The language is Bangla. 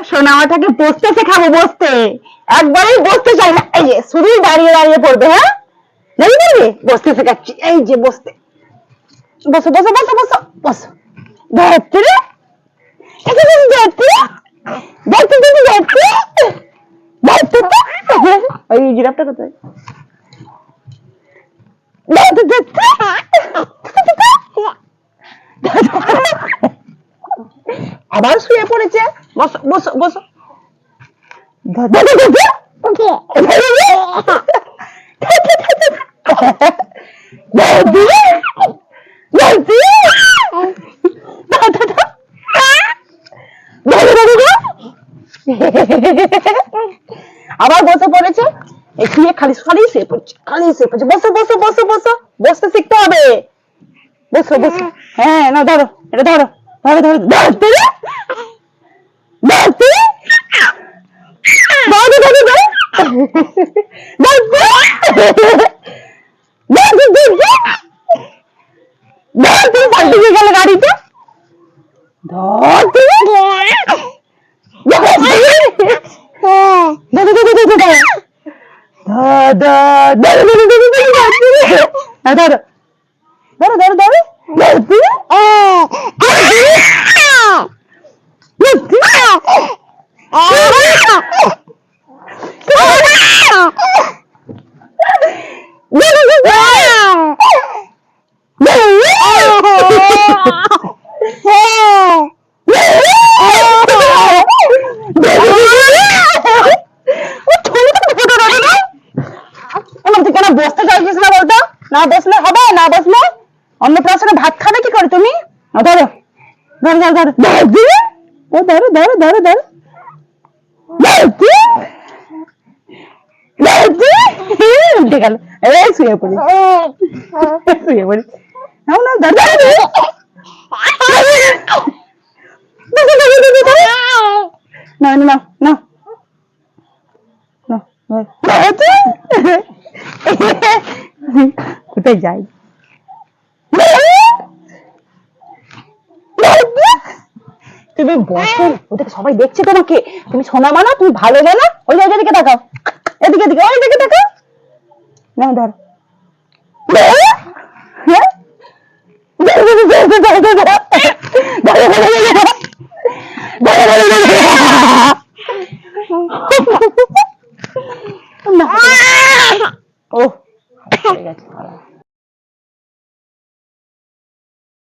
সোনামাটাকে বসতে শেখাবো, বসতে। একবারেই বসতে চাই না, এই যে শুধু দাঁড়িয়ে দাঁড়িয়ে পড়বে। হ্যাঁ, দাঁড়িয়ে পড়বে, বসতে শেখাচ্ছি। এই যে বসতে, বসো বসো বসো বসো বসো। ধরতে রে, ধরতে ধরতে ধরতে ধরতে ধরতে। ওই জিরাফটা কোথায়? ধরতে ধরতে। আবার শুয়ে পড়েছে। বসো বসো বসো। আবার বসে পড়েছে, শুয়ে খালি খালি শুয়ে পড়ছে, খালি শুয়ে পড়ছে। বসো বসো বসো বসো, বসতে শিখতে হবে। বসো বসো। হ্যাঁ, না ধরো, এটা ধরো ধরো ধরো ধরতে ধরতে গাড়িতে বসতে চাইছিস না বলতো? না বসলে হবে? না বসলে অন্নপ্রাশনে ভাত খাবে কি করে তুমি? ধরো ধরো ধরো ধরো ধরো ধরো ধরো ধরো উঠে গেল। এই শুয়ে পড়ি, শুয়ে পড়ি। নাও নাও ধরো নাও নাও নাও। কোথায় যাই? তুমি বসো, ওদেরকে সবাই দেখছে তোমাকে। তুমি সোনা মানা, তুমি ভালো মানা। ওই জায়গা দিকে তাকাও, এদিকে দিকে, ওই দিকে তাকাও। না ধর,